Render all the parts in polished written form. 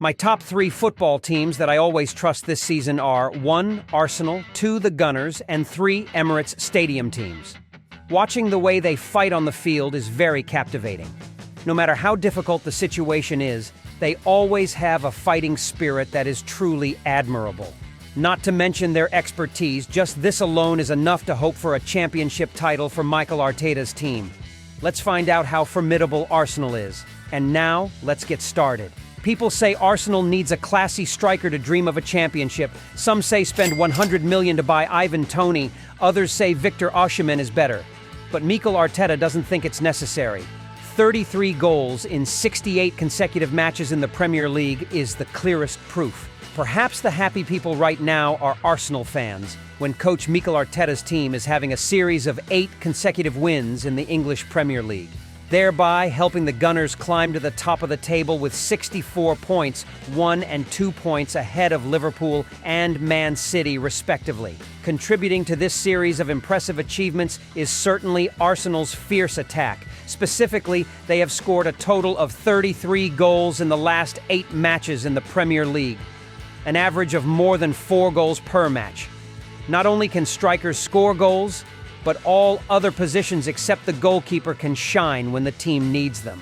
My top 3 football teams that I always trust this season are 1. Arsenal, 2. The Gunners, and 3. Emirates Stadium teams. Watching the way they fight on the field is very captivating. No matter how difficult the situation is, they always have a fighting spirit that is truly admirable. Not to mention their expertise, just this alone is enough to hope for a championship title for Mikel Arteta's team. Let's find out how formidable Arsenal is. And now, let's get started. People say Arsenal needs a classy striker to dream of a championship. Some say spend 100 million to buy Ivan Toney. Others say Victor Osimhen is better. But Mikel Arteta doesn't think it's necessary. 33 goals in 68 consecutive matches in the Premier League is the clearest proof. Perhaps the happy people right now are Arsenal fans, when coach Mikel Arteta's team is having a series of 8 consecutive wins in the English Premier League, thereby helping the Gunners climb to the top of the table with 64 points, 1 and 2 points ahead of Liverpool and Man City, respectively. Contributing to this series of impressive achievements is certainly Arsenal's fierce attack. Specifically, they have scored a total of 33 goals in the last 8 matches in the Premier League, an average of more than 4 goals per match. Not only can strikers score goals, but all other positions except the goalkeeper can shine when the team needs them.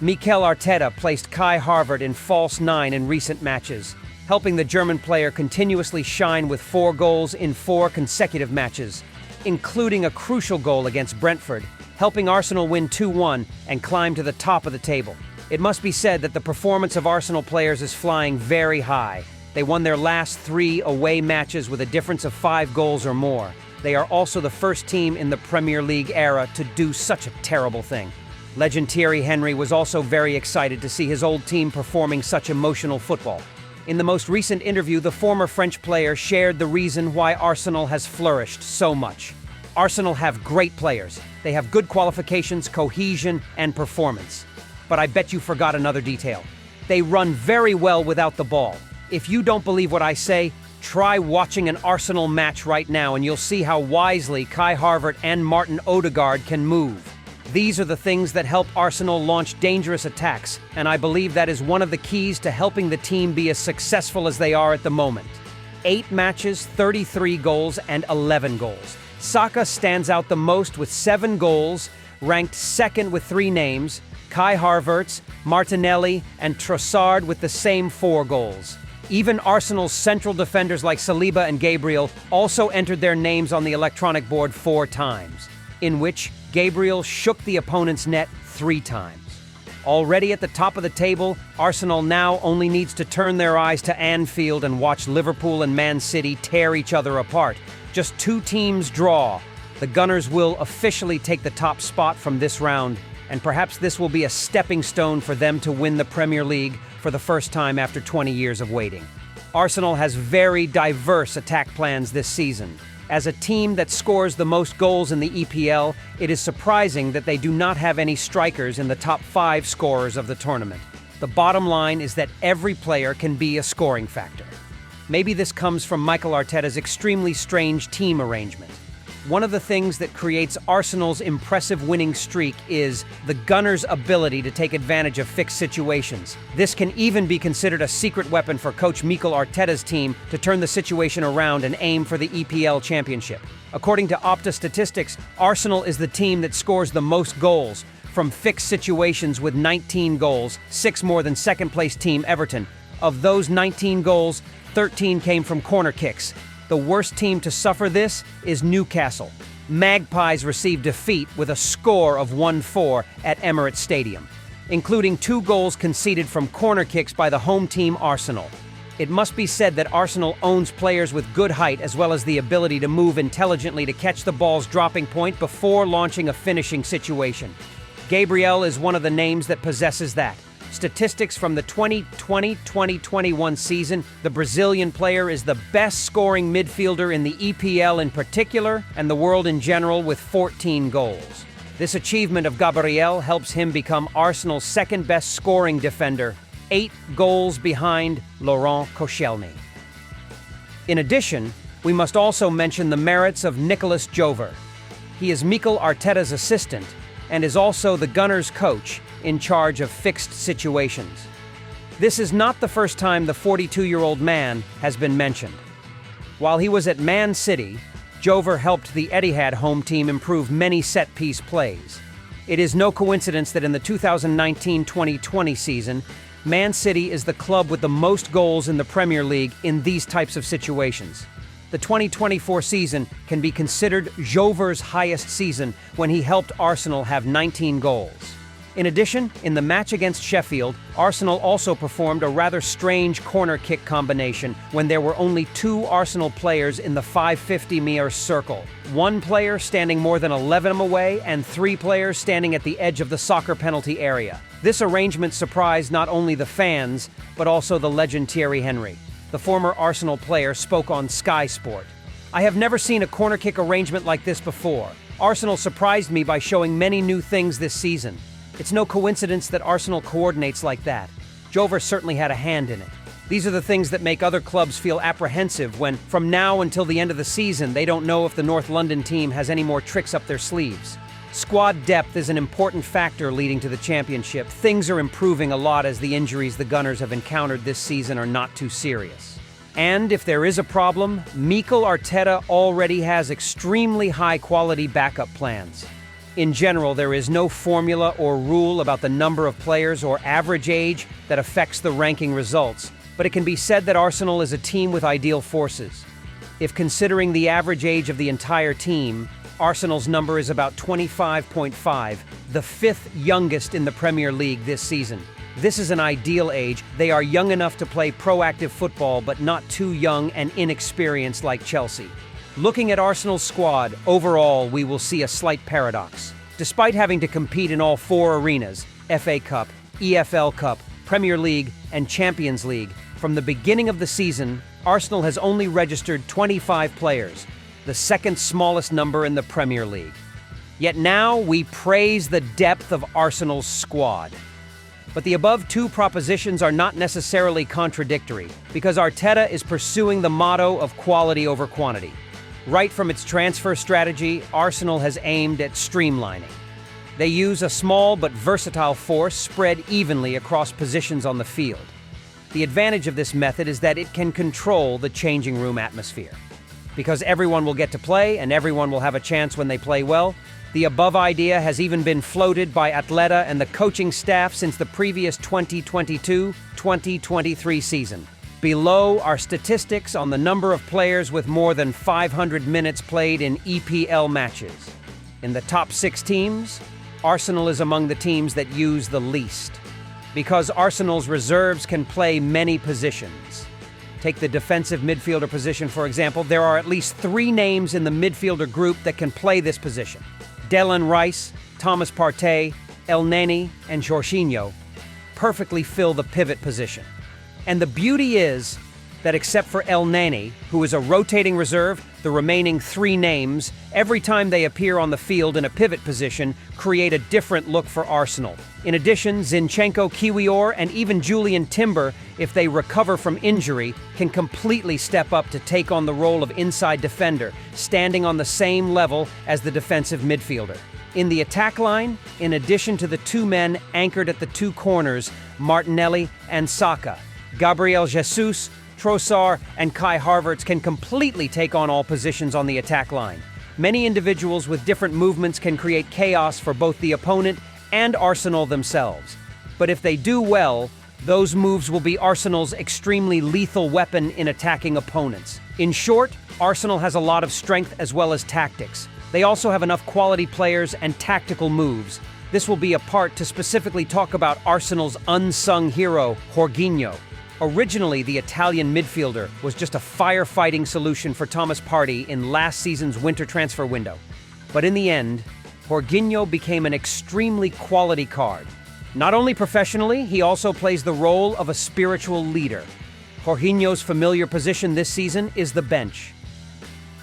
Mikel Arteta placed Kai Havertz in false 9 in recent matches, helping the German player continuously shine with 4 goals in 4 consecutive matches, including a crucial goal against Brentford, helping Arsenal win 2-1 and climb to the top of the table. It must be said that the performance of Arsenal players is flying very high. They won their last 3 away matches with a difference of 5 goals or more. They are also the first team in the Premier League era to do such a terrible thing. Legend Thierry Henry was also very excited to see his old team performing such emotional football. In the most recent interview, the former French player shared the reason why Arsenal has flourished so much. Arsenal have great players. They have good qualifications, cohesion, and performance. But I bet you forgot another detail. They run very well without the ball. If you don't believe what I say, try watching an Arsenal match right now and you'll see how wisely Kai Havertz and Martin Odegaard can move. These are the things that help Arsenal launch dangerous attacks, and I believe that is one of the keys to helping the team be as successful as they are at the moment. 8 matches, 33 goals, and 11 goals. Saka stands out the most with 7 goals, ranked second with 3 names, Kai Havertz, Martinelli, and Trossard with the same 4 goals. Even Arsenal's central defenders like Saliba and Gabriel also entered their names on the electronic board 4 times, in which Gabriel shook the opponent's net 3 times. Already at the top of the table, Arsenal now only needs to turn their eyes to Anfield and watch Liverpool and Man City tear each other apart. Just 2 teams draw. The Gunners will officially take the top spot from this round, and perhaps this will be a stepping stone for them to win the Premier League for the first time after 20 years of waiting. Arsenal has very diverse attack plans this season. As a team that scores the most goals in the EPL, it is surprising that they do not have any strikers in the top 5 scorers of the tournament. The bottom line is that every player can be a scoring factor. Maybe this comes from Mikel Arteta's extremely strange team arrangement. One of the things that creates Arsenal's impressive winning streak is the Gunners' ability to take advantage of fixed situations. This can even be considered a secret weapon for coach Mikel Arteta's team to turn the situation around and aim for the EPL championship. According to Opta statistics, Arsenal is the team that scores the most goals from fixed situations with 19 goals, 6 more than second-place team Everton. Of those 19 goals, 13 came from corner kicks. The worst team to suffer this is Newcastle. Magpies received defeat with a score of 1-4 at Emirates Stadium, including 2 goals conceded from corner kicks by the home team Arsenal. It must be said that Arsenal owns players with good height as well as the ability to move intelligently to catch the ball's dropping point before launching a finishing situation. Gabriel is one of the names that possesses that. Statistics from the 2020-2021 season, the Brazilian player is the best scoring midfielder in the EPL in particular and the world in general with 14 goals. This achievement of Gabriel helps him become Arsenal's second best scoring defender, 8 goals behind Laurent Koscielny. In addition, we must also mention the merits of Nicolas Jover. He is Mikel Arteta's assistant and is also the Gunners' coach in charge of fixed situations. This is not the first time the 42-year-old man has been mentioned. While he was at Man City, Jover helped the Etihad home team improve many set-piece plays. It is no coincidence that in the 2019-2020 season, Man City is the club with the most goals in the Premier League in these types of situations. The 2024 season can be considered Jover's highest season when he helped Arsenal have 19 goals. In addition, in the match against Sheffield, Arsenal also performed a rather strange corner kick combination when there were only 2 Arsenal players in the 550-metre circle. 1 player standing more than 11 away and 3 players standing at the edge of the soccer penalty area. This arrangement surprised not only the fans, but also the legend Thierry Henry. The former Arsenal player spoke on Sky Sport. "I have never seen a corner kick arrangement like this before. Arsenal surprised me by showing many new things this season. It's no coincidence that Arsenal coordinates like that. Jover certainly had a hand in it. These are the things that make other clubs feel apprehensive when, from now until the end of the season, they don't know if the North London team has any more tricks up their sleeves. Squad depth is an important factor leading to the championship. Things are improving a lot as the injuries the Gunners have encountered this season are not too serious. And if there is a problem, Mikel Arteta already has extremely high-quality backup plans. In general, there is no formula or rule about the number of players or average age that affects the ranking results, but it can be said that Arsenal is a team with ideal forces. If considering the average age of the entire team, Arsenal's number is about 25.5, the 5th youngest in the Premier League this season. This is an ideal age. They are young enough to play proactive football, but not too young and inexperienced like Chelsea. Looking at Arsenal's squad, overall, we will see a slight paradox. Despite having to compete in all 4 arenas, FA Cup, EFL Cup, Premier League, and Champions League, from the beginning of the season, Arsenal has only registered 25 players, the second smallest number in the Premier League. Yet now we praise the depth of Arsenal's squad. But the above 2 propositions are not necessarily contradictory, because Arteta is pursuing the motto of quality over quantity. Right from its transfer strategy, Arsenal has aimed at streamlining. They use a small but versatile force spread evenly across positions on the field. The advantage of this method is that it can control the changing room atmosphere. Because everyone will get to play and everyone will have a chance when they play well, the above idea has even been floated by Atleta and the coaching staff since the previous 2022-2023 season. Below are statistics on the number of players with more than 500 minutes played in EPL matches. In the top 6 teams, Arsenal is among the teams that use the least. Because Arsenal's reserves can play many positions. Take the defensive midfielder position, for example. There are at least 3 names in the midfielder group that can play this position. Declan Rice, Thomas Partey, El Neni, and Jorginho perfectly fill the pivot position. And the beauty is that except for El Neni, who is a rotating reserve, the remaining 3 names, every time they appear on the field in a pivot position, create a different look for Arsenal. In addition, Zinchenko, Kiwior, and even Julian Timber, if they recover from injury, can completely step up to take on the role of inside defender, standing on the same level as the defensive midfielder. In the attack line, in addition to the 2 men anchored at the 2 corners, Martinelli and Saka, Gabriel Jesus, Trossard, and Kai Havertz can completely take on all positions on the attack line. Many individuals with different movements can create chaos for both the opponent and Arsenal themselves. But if they do well, those moves will be Arsenal's extremely lethal weapon in attacking opponents. In short, Arsenal has a lot of strength as well as tactics. They also have enough quality players and tactical moves. This will be a part to specifically talk about Arsenal's unsung hero, Jorginho. Originally, the Italian midfielder was just a firefighting solution for Thomas Partey in last season's winter transfer window. But in the end, Jorginho became an extremely quality card. Not only professionally, he also plays the role of a spiritual leader. Jorginho's familiar position this season is the bench.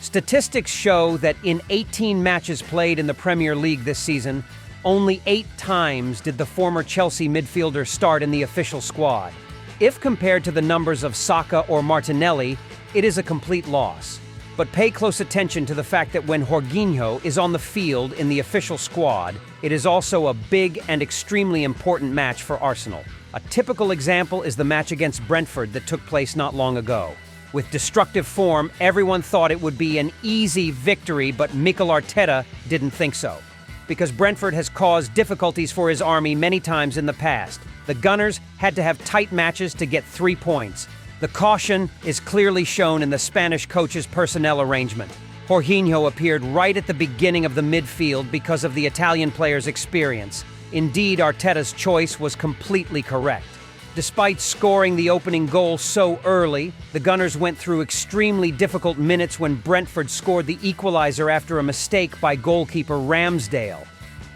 Statistics show that in 18 matches played in the Premier League this season, only 8 times did the former Chelsea midfielder start in the official squad. If compared to the numbers of Saka or Martinelli, it is a complete loss. But pay close attention to the fact that when Jorginho is on the field in the official squad, it is also a big and extremely important match for Arsenal. A typical example is the match against Brentford that took place not long ago. With destructive form, everyone thought it would be an easy victory, but Mikel Arteta didn't think so. Because Brentford has caused difficulties for his army many times in the past, the Gunners had to have tight matches to get 3 points. The caution is clearly shown in the Spanish coach's personnel arrangement. Jorginho appeared right at the beginning of the midfield because of the Italian player's experience. Indeed, Arteta's choice was completely correct. Despite scoring the opening goal so early, the Gunners went through extremely difficult minutes when Brentford scored the equalizer after a mistake by goalkeeper Ramsdale.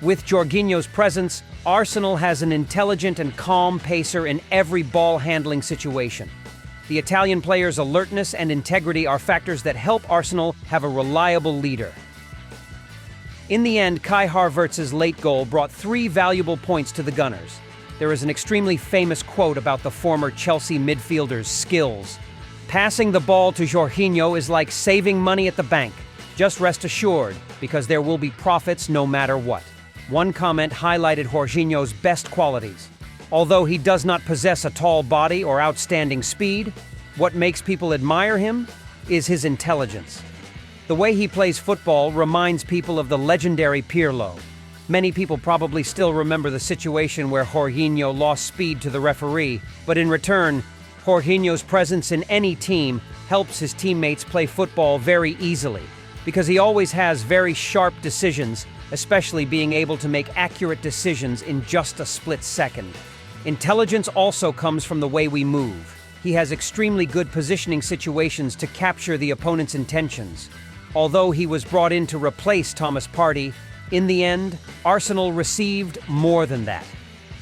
With Jorginho's presence, Arsenal has an intelligent and calm pacer in every ball-handling situation. The Italian player's alertness and integrity are factors that help Arsenal have a reliable leader. In the end, Kai Havertz's late goal brought 3 valuable points to the Gunners. There is an extremely famous quote about the former Chelsea midfielder's skills. Passing the ball to Jorginho is like saving money at the bank. Just rest assured, because there will be profits no matter what. One comment highlighted Jorginho's best qualities. Although he does not possess a tall body or outstanding speed, what makes people admire him is his intelligence. The way he plays football reminds people of the legendary Pirlo. Many people probably still remember the situation where Jorginho lost speed to the referee, but in return, Jorginho's presence in any team helps his teammates play football very easily, because he always has very sharp decisions, especially being able to make accurate decisions in just a split second. Intelligence also comes from the way we move. He has extremely good positioning situations to capture the opponent's intentions. Although he was brought in to replace Thomas Partey, in the end, Arsenal received more than that.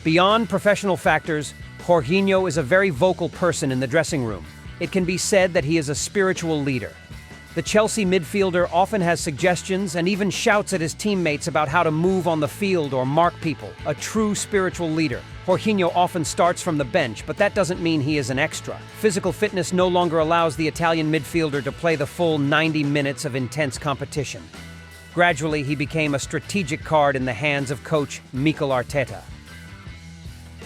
Beyond professional factors, Jorginho is a very vocal person in the dressing room. It can be said that he is a spiritual leader. The Chelsea midfielder often has suggestions and even shouts at his teammates about how to move on the field or mark people, a true spiritual leader. Jorginho often starts from the bench, but that doesn't mean he is an extra. Physical fitness no longer allows the Italian midfielder to play the full 90 minutes of intense competition. Gradually, he became a strategic card in the hands of coach Mikel Arteta.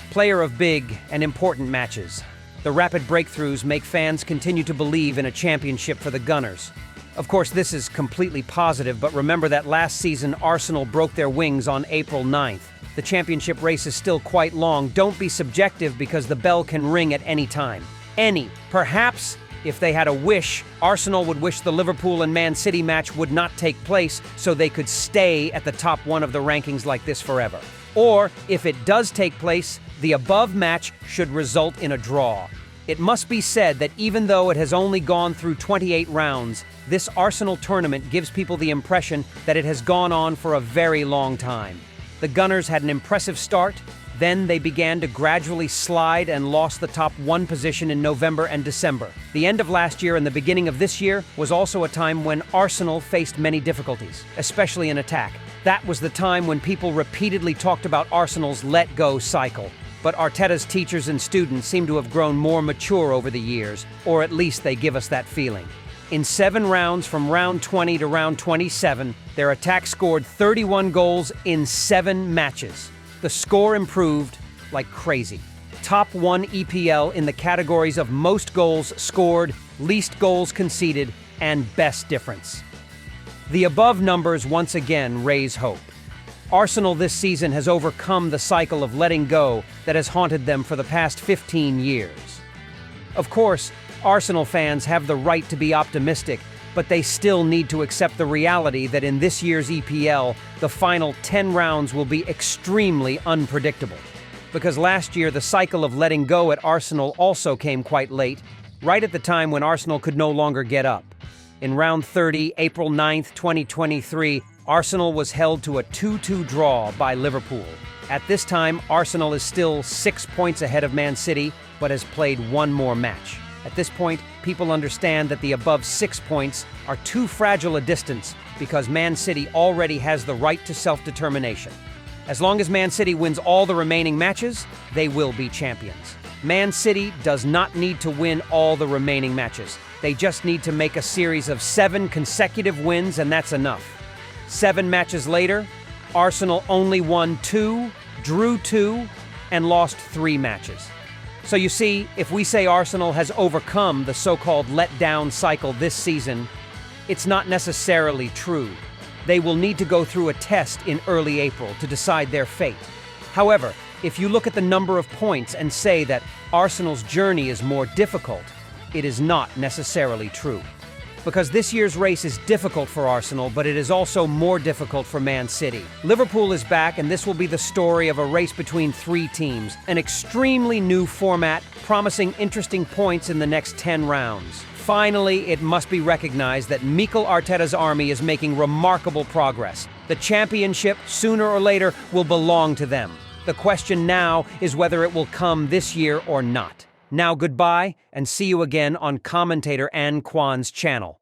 Player of big and important matches. The rapid breakthroughs make fans continue to believe in a championship for the Gunners. Of course, this is completely positive, but remember that last season Arsenal broke their wings on April 9th. The championship race is still quite long. Don't be subjective because the bell can ring at any time. Perhaps, if they had a wish, Arsenal would wish the Liverpool and Man City match would not take place so they could stay at the top 1 of the rankings like this forever. Or, if it does take place, the above match should result in a draw. It must be said that even though it has only gone through 28 rounds, this Arsenal tournament gives people the impression that it has gone on for a very long time. The Gunners had an impressive start, then they began to gradually slide and lost the top 1 position in November and December. The end of last year and the beginning of this year was also a time when Arsenal faced many difficulties, especially in attack. That was the time when people repeatedly talked about Arsenal's let-go cycle. But Arteta's teachers and students seem to have grown more mature over the years, or at least they give us that feeling. In 7 rounds, from round 20 to round 27, their attack scored 31 goals in 7 matches. The score improved like crazy. Top 1 EPL in the categories of most goals scored, least goals conceded, and best difference. The above numbers once again raise hope. Arsenal this season has overcome the cycle of letting go that has haunted them for the past 15 years. Of course, Arsenal fans have the right to be optimistic, but they still need to accept the reality that in this year's EPL, the final 10 rounds will be extremely unpredictable. Because last year, the cycle of letting go at Arsenal also came quite late, right at the time when Arsenal could no longer get up. In round 30, April 9th, 2023, Arsenal was held to a 2-2 draw by Liverpool. At this time, Arsenal is still 6 points ahead of Man City, but has played 1 more match. At this point, people understand that the above 6 points are too fragile a distance because Man City already has the right to self-determination. As long as Man City wins all the remaining matches, they will be champions. Man City does not need to win all the remaining matches. They just need to make a series of 7 consecutive wins, and that's enough. 7 matches later, Arsenal only won 2, drew 2, and lost 3 matches. So you see, if we say Arsenal has overcome the so-called letdown cycle this season, it's not necessarily true. They will need to go through a test in early April to decide their fate. However, if you look at the number of points and say that Arsenal's journey is more difficult, it is not necessarily true. Because this year's race is difficult for Arsenal, but it is also more difficult for Man City. Liverpool is back, and this will be the story of a race between 3 teams, an extremely new format, promising interesting points in the next 10 rounds. Finally, it must be recognized that Mikel Arteta's army is making remarkable progress. The championship, sooner or later, will belong to them. The question now is whether it will come this year or not. Now goodbye, and see you again on commentator An Kwan's channel.